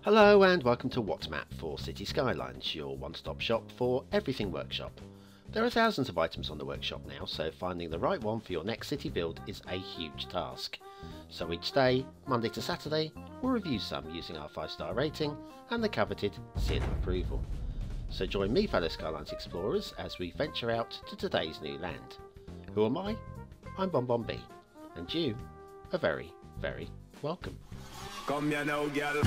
Hello and welcome to What's Map for Cities Skylines, your one-stop shop for everything workshop. There are thousands of items on the workshop now, so finding the right one for your next city build is a huge task. So each day, Monday to Saturday, we'll review some using our 5-star rating and the coveted seal of approval. So join me, fellow Skylines explorers, as we venture out to today's new land. Who am I? I'm BonBonB, and you are very, very welcome. Come here now, girl.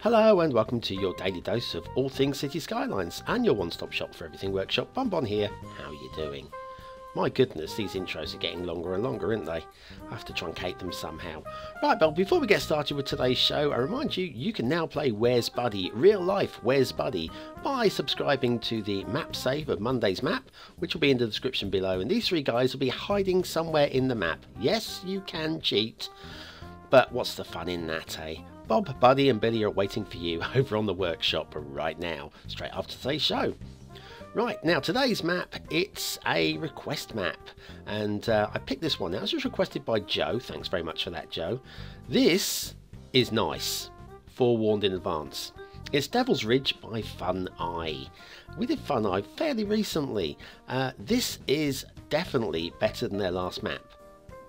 Hello and welcome to your daily dose of all things City Skylines and your one-stop shop for everything workshop. BonBon here. How are you doing? My goodness, these intros are getting longer and longer, aren't they? I have to truncate them somehow. Right, but before we get started with today's show, I remind you, you can now play Where's Buddy, real life Where's Buddy, by subscribing to the map save of Monday's map, which will be in the description below. And these three guys will be hiding somewhere in the map. Yes, you can cheat, but what's the fun in that, eh? Bob, Buddy and Billy are waiting for you over on the workshop right now, straight after today's show. Right, now today's map, it's a request map, and I picked this one out. This was requested by Joe. Thanks very much for that, Joe. This is nice, forewarned in advance. It's Devil's Ridge by Fun Eye. We did Fun Eye fairly recently. This is definitely better than their last map.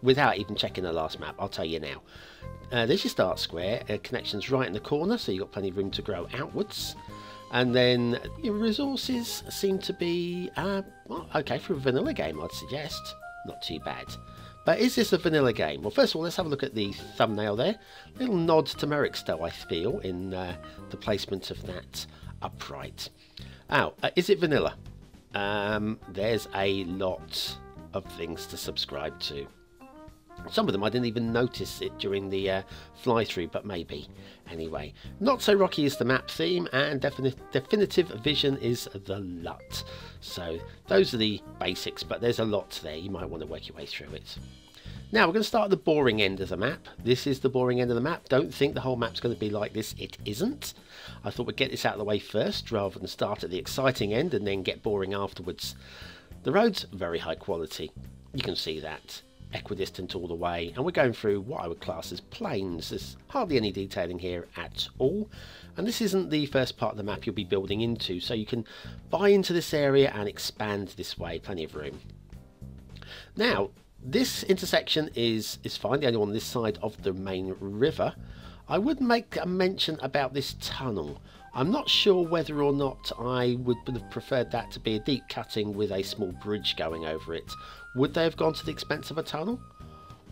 Without even checking the last map, I'll tell you now. There's your start square, connections right in the corner, so you've got plenty of room to grow outwards. And then your resources seem to be, well, okay, for a vanilla game, I'd suggest. Not too bad. But is this a vanilla game? Well, first of all, let's have a look at the thumbnail there. Little nod to Merrick's, though, I feel, in the placement of that upright. Now, is it vanilla? There's a lot of things to subscribe to. Some of them I didn't even notice it during the fly-through, but maybe. Anyway, not so rocky is the map theme, and definitive vision is the LUT. So those are the basics, but there's a lot there. You might want to work your way through it. Now we're going to start at the boring end of the map. This is the boring end of the map. Don't think the whole map's going to be like this. It isn't. I thought we'd get this out of the way first, rather than start at the exciting end and then get boring afterwards. The road's very high quality. You can see that. Equidistant all the way, and we're going through what I would class as plains. There's hardly any detailing here at all, and this isn't the first part of the map you'll be building into, so you can buy into this area and expand this way. Plenty of room. Now this intersection is fine, the only one on this side of the main river. I would make a mention about this tunnel. I'm not sure whether or not I would have preferred that to be a deep cutting with a small bridge going over it. Would they have gone to the expense of a tunnel?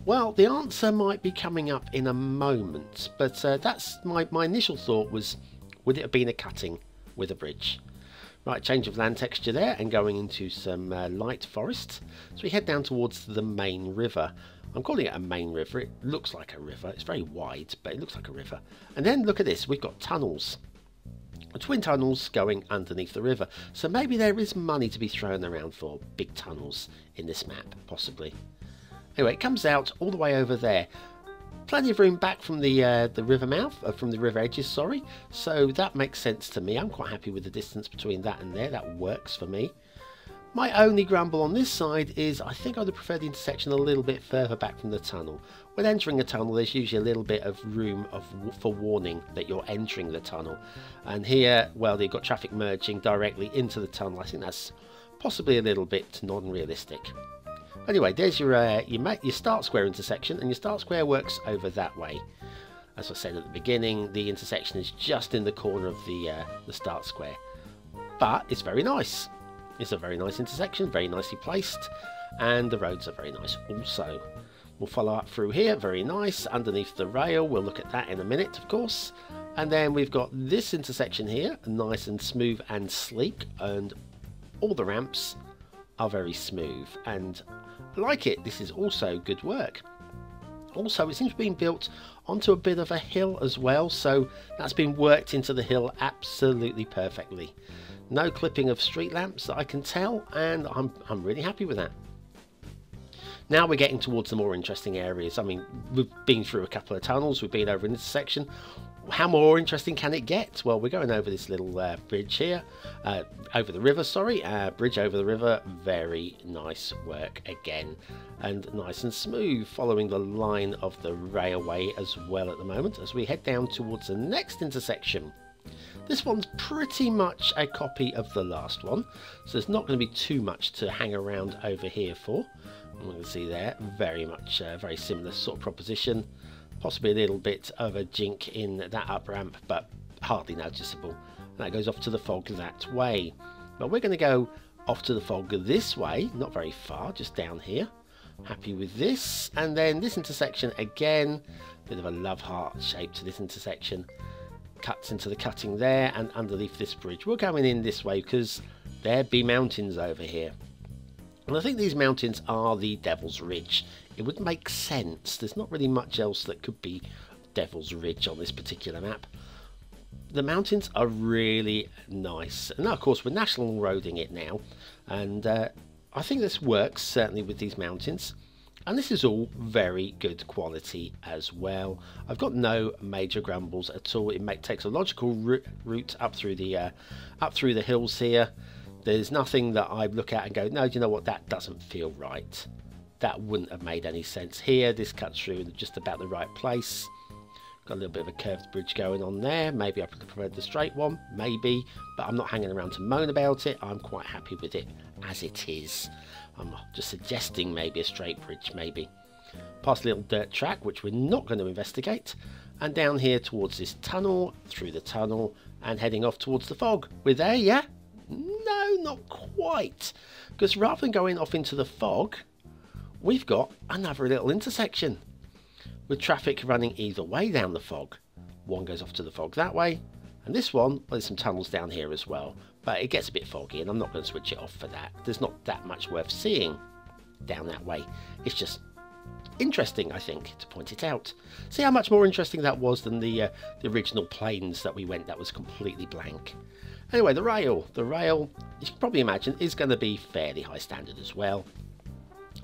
Well, the answer might be coming up in a moment, but that's my initial thought was, would it have been a cutting with a bridge? Right, change of land texture there and going into some light forest. So we head down towards the main river. I'm calling it a main river. It looks like a river. It's very wide, but it looks like a river. And then look at this. We've got tunnels. Twin tunnels going underneath the river. So maybe there is money to be thrown around for big tunnels in this map, possibly. Anyway, it comes out all the way over there. Plenty of room back from the river mouth, from the river edges, sorry. So that makes sense to me. I'm quite happy with the distance between that and there. That works for me. My only grumble on this side is I think I'd have preferred the intersection a little bit further back from the tunnel. When entering a tunnel, there's usually a little bit of room for warning that you're entering the tunnel. And here, well, they've got traffic merging directly into the tunnel. I think that's possibly a little bit non-realistic. Anyway, there's your start square intersection, and your start square works over that way. As I said at the beginning, the intersection is just in the corner of the start square. But it's very nice. It's a very nice intersection, very nicely placed, and the roads are very nice also. We'll follow up through here, very nice, underneath the rail. We'll look at that in a minute, of course. And then we've got this intersection here, nice and smooth and sleek, and all the ramps are very smooth, and I like it. This is also good work. Also, it seems to be being built onto a bit of a hill as well, so that's been worked into the hill absolutely perfectly. No clipping of street lamps that I can tell, and I'm really happy with that. Now we're getting towards the more interesting areas. I mean, we've been through a couple of tunnels, we've been over an intersection. How more interesting can it get? Well, we're going over this little bridge here, over the river, sorry, bridge over the river. Very nice work again, and nice and smooth, following the line of the railway as well at the moment as we head down towards the next intersection. This one's pretty much a copy of the last one, so there's not going to be too much to hang around over here for. You can see there, very much very similar sort of proposition. Possibly a little bit of a jink in that up ramp, but hardly noticeable. And that goes off to the fog that way. But we're going to go off to the fog this way, not very far, just down here. Happy with this. And then this intersection again, bit of a love heart shape to this intersection. Cuts into the cutting there, and underneath this bridge. We're going in this way because there be mountains over here. And I think these mountains are the Devil's Ridge. It would make sense. There's not really much else that could be Devil's Ridge on this particular map. The mountains are really nice. And now, of course, we're national roading it now. And I think this works, certainly, with these mountains. And this is all very good quality as well. I've got no major grumbles at all. It takes a logical route up through the hills here. There's nothing that I look at and go, no, do you know what, that doesn't feel right. That wouldn't have made any sense here. This cuts through in just about the right place. Got a little bit of a curved bridge going on there. Maybe I preferred the straight one, maybe, but I'm not hanging around to moan about it. I'm quite happy with it as it is. I'm just suggesting maybe a straight bridge, maybe. Past a little dirt track, which we're not going to investigate, and down here towards this tunnel, through the tunnel, and heading off towards the fog. We're there, yeah? No, not quite. Because rather than going off into the fog, we've got another little intersection with traffic running either way down the fog. One goes off to the fog that way, and this one, well, there's some tunnels down here as well, but it gets a bit foggy and I'm not going to switch it off for that. There's not that much worth seeing down that way. It's just interesting, I think, to point it out. See how much more interesting that was than the original plains that we went that was completely blank. Anyway, the rail, you can probably imagine, is going to be fairly high standard as well.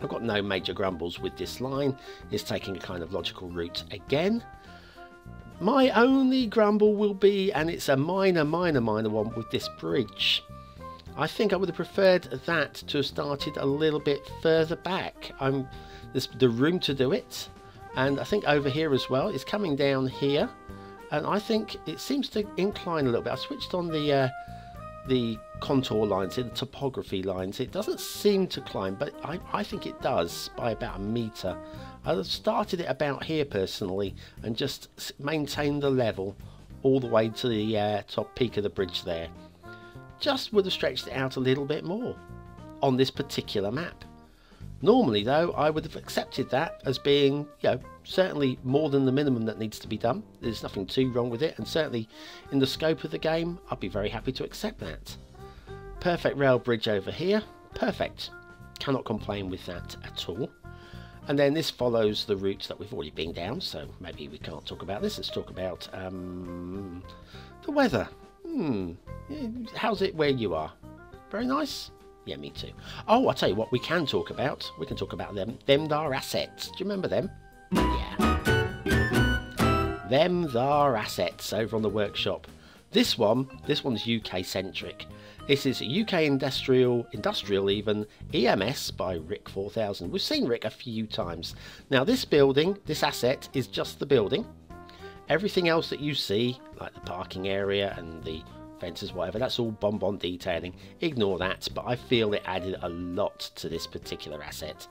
I've got no major grumbles with this line. It's taking a kind of logical route again. My only grumble will be, and it's a minor one, with this bridge. I think I would have preferred that to have started a little bit further back. There's the room to do it, and I think over here as well. It's coming down here, and I think it seems to incline a little bit. I switched on the contour lines, the topography lines. It doesn't seem to climb, but I think it does by about a metre. I'd have started it about here personally and just maintained the level all the way to the top peak of the bridge there. Just would have stretched it out a little bit more on this particular map. Normally though, I would have accepted that as being, you know, certainly more than the minimum that needs to be done. There's nothing too wrong with it, and certainly in the scope of the game, I'd be very happy to accept that. Perfect rail bridge over here, perfect. Cannot complain with that at all. And then this follows the route that we've already been down, so maybe we can't talk about this. Let's talk about the weather. How's it where you are? Very nice? Yeah, me too. Oh, I'll tell you what we can talk about. We can talk about them thar assets. Do you remember them? Yeah. Them thar assets over on the workshop. This one's UK centric. This is UK Industrial even, EMS by Rick 4000. We've seen Rick a few times. Now this building, this asset, is just the building. Everything else that you see, like the parking area and the fences, whatever, that's all BonBonB detailing. Ignore that, but I feel it added a lot to this particular asset.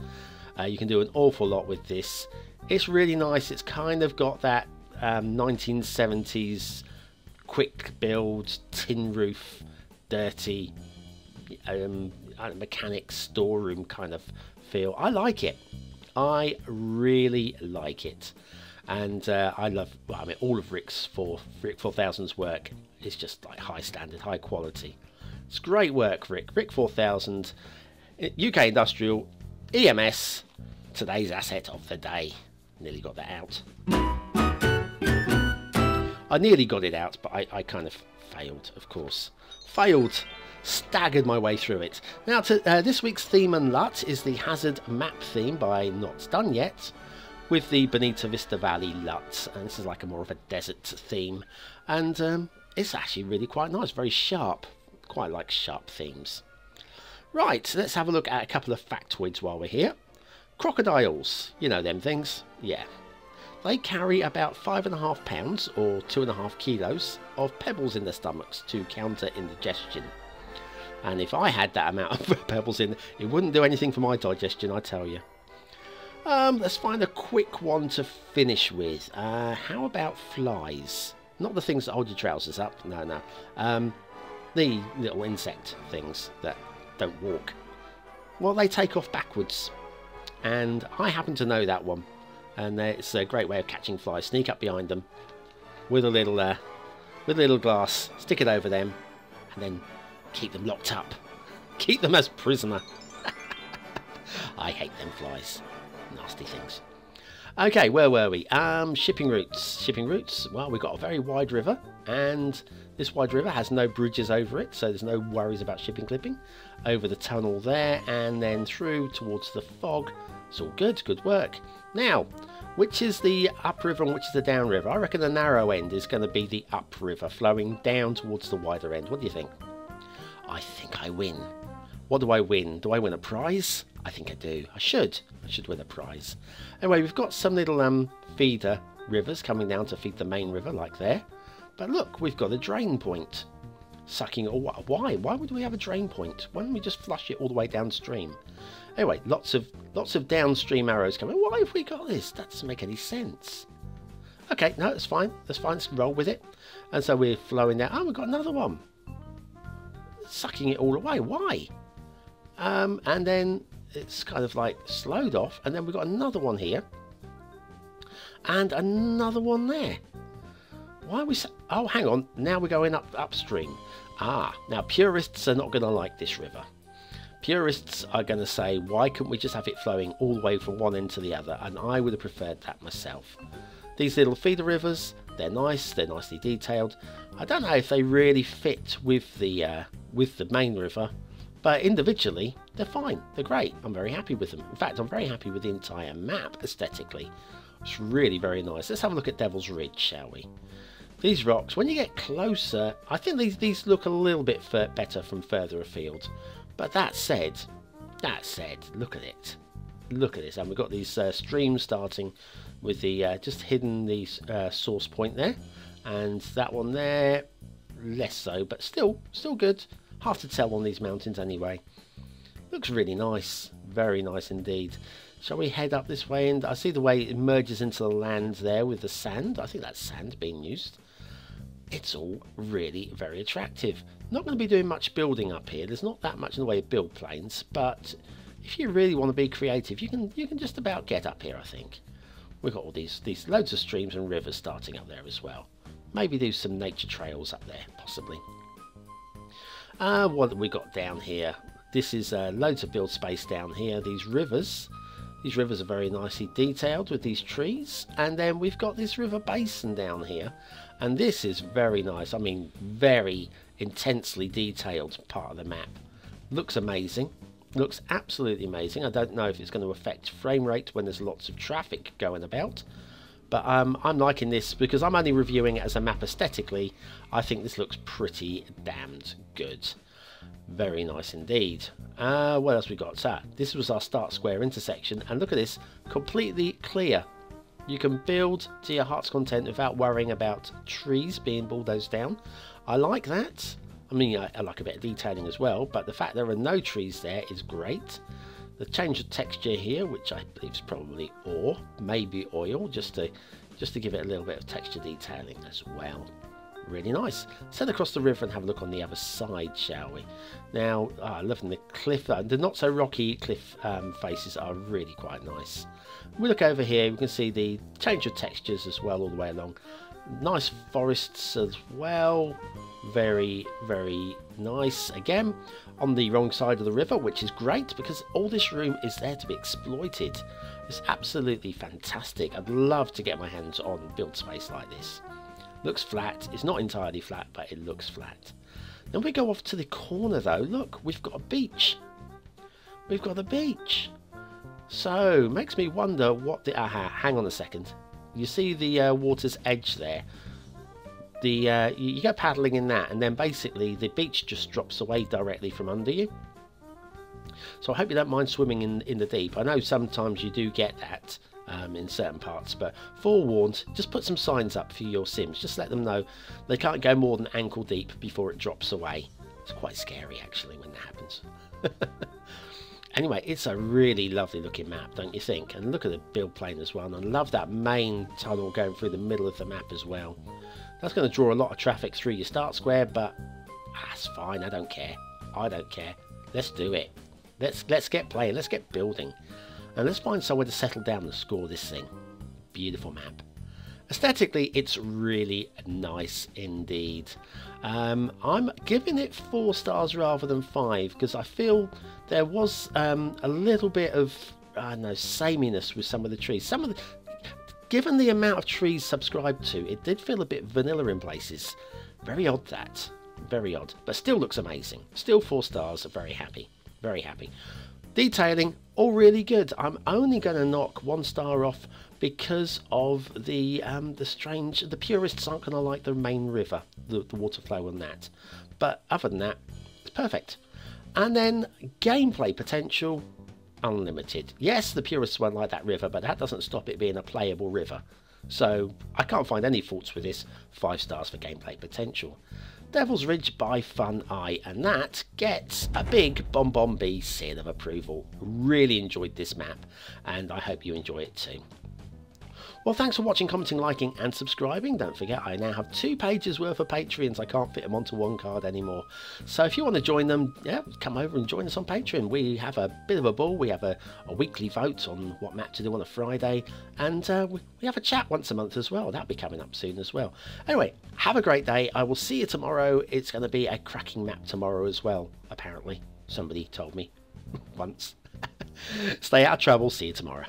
You can do an awful lot with this. It's really nice. It's kind of got that 1970s quick build, tin roof, dirty mechanic storeroom kind of feel. I like it. I really like it. And I love, well, I mean, all of Rick 4000's work is just like high standard, high quality. It's great work, Rick. Rick 4000, UK Industrial, EMS, today's asset of the day. Nearly got that out. I nearly got it out, but I kind of failed, of course. Failed. Staggered my way through it. Now, this week's theme and LUT is the Hazard map theme by Not Done Yet. with the Bonita Vista Valley LUT, and this is like a more of a desert theme, and it's actually really quite nice, very sharp, quite like sharp themes. Right, let's have a look at a couple of factoids while we're here. Crocodiles, you know them things, yeah. They carry about 5.5 pounds or 2.5 kilos of pebbles in their stomachs to counter indigestion. And if I had that amount of pebbles in, it wouldn't do anything for my digestion, I tell you. Let's find a quick one to finish with. How about flies? Not the things that hold your trousers up, no. The little insect things that don't walk. Well, they take off backwards. And I happen to know that one. And it's a great way of catching flies. Sneak up behind them with a little glass, stick it over them, and then keep them locked up. Keep them as prisoner. I hate them flies. Nasty things. Okay, where were we? Shipping routes. Shipping routes. Well, we've got a very wide river, and this wide river has no bridges over it, so there's no worries about shipping clipping. Over the tunnel there, and then through towards the fog. It's all good. Good work. Now, which is the upriver and which is the downriver? I reckon the narrow end is going to be the upriver, flowing down towards the wider end. What do you think? I think I win. What do I win? Do I win a prize? I think I do. I should win a prize. Anyway, we've got some little feeder rivers coming down to feed the main river, like there. But look, we've got a drain point. Sucking. Why? Why would we have a drain point? Why don't we just flush it all the way downstream? Anyway, lots of downstream arrows coming. Why have we got this? That doesn't make any sense. Okay, no, that's fine. That's fine. Let's roll with it. And so we're flowing there. Oh, we've got another one. Sucking it all away. Why? And then it's kind of like slowed off. And then we've got another one here. And another one there. Why are we... Oh, hang on. Now we're going upstream. Ah, now purists are not going to like this river. Purists are going to say, why couldn't we just have it flowing all the way from one end to the other? And I would have preferred that myself. These little feeder rivers, they're nice, they're nicely detailed. I don't know if they really fit with the main river, but individually, they're fine, they're great. I'm very happy with them. In fact, I'm very happy with the entire map aesthetically. It's really very nice. Let's have a look at Devil's Ridge, shall we? These rocks, when you get closer, I think these look a little bit better from further afield. But that said, look at it. Look at this. And we've got these streams starting with the just hidden these source point there. And that one there, less so, but still good. Hard to tell on these mountains anyway. Looks really nice. Very nice indeed. Shall we head up this way? And I see the way it merges into the land there with the sand. I think that's sand being used. It's all really very attractive. Not going to be doing much building up here. There's not that much in the way of build planes, but if you really want to be creative, you can just about get up here, I think. We've got all these loads of streams and rivers starting up there as well. Maybe do some nature trails up there, possibly. What have we got down here? This is loads of build space down here. These rivers are very nicely detailed with these trees, and then we've got this river basin down here, and this is very nice. I mean, very intensely detailed part of the map. Looks amazing. Looks absolutely amazing. I don't know if it's going to affect frame rate when there's lots of traffic going about, but I'm liking this because I'm only reviewing it as a map aesthetically. I think this looks pretty damned good. Very nice indeed. What else we got? So this was our start square intersection, and look at this, completely clear. You can build to your heart's content without worrying about trees being bulldozed down. I like that. I mean, I like a bit of detailing as well, but the fact there are no trees there is great. The change of texture here, which I believe is probably ore, maybe oil, just to give it a little bit of texture detailing as well. Really nice. Let's head across the river and have a look on the other side, shall we? Now, loving the cliff. The not so rocky cliff faces are really quite nice. We look over here, we can see the change of textures as well all the way along. Nice forests as well. Very, very nice. Again, on the wrong side of the river, which is great because all this room is there to be exploited. It's absolutely fantastic. I'd love to get my hands on build space like this. Looks flat. It's not entirely flat, but it looks flat. Then we go off to the corner though. Look, we've got a beach. We've got a beach. So, makes me wonder what the... Aha, hang on a second. You see the water's edge there? You go paddling in that, and then basically the beach just drops away directly from under you. So I hope you don't mind swimming in the deep. I know sometimes you do get that in certain parts, but forewarned, just put some signs up for your Sims. Just let them know they can't go more than ankle deep before it drops away. It's quite scary actually when that happens. Anyway, it's a really lovely looking map, don't you think? And look at the build plane as well. And I love that main tunnel going through the middle of the map as well. That's going to draw a lot of traffic through your start square, but that's fine. I don't care. I don't care. Let's do it. Let's get playing. Let's get building. And let's find somewhere to settle down and score this thing. Beautiful map. Aesthetically, it's really nice indeed. I'm giving it 4 stars rather than 5 because I feel there was a little bit of, I don't know, sameness with some of the trees. Given the amount of trees subscribed to, it did feel a bit vanilla in places. Very odd that. Very odd. But still looks amazing. Still 4 stars. Very happy. Very happy. Detailing, all really good. I'm only going to knock 1 star off because of the purists aren't going to like the main river, the water flow on that. But other than that, it's perfect. And then gameplay potential, unlimited. Yes, the purists won't like that river, but that doesn't stop it being a playable river. So I can't find any faults with this. 5 stars for gameplay potential. Devil's Ridge by Fun Eye, and that gets a big BonBonB seal of approval. Really enjoyed this map, and I hope you enjoy it too. Well, thanks for watching, commenting, liking and subscribing. Don't forget, I now have 2 pages worth of Patreons. I can't fit them onto one card anymore. So if you want to join them, yeah, come over and join us on Patreon. We have a bit of a ball. We have a weekly vote on what map to do on a Friday. And we have a chat once a month as well. That'll be coming up soon as well. Anyway, have a great day. I will see you tomorrow. It's going to be a cracking map tomorrow as well, apparently. Somebody told me once. Stay out of trouble. See you tomorrow.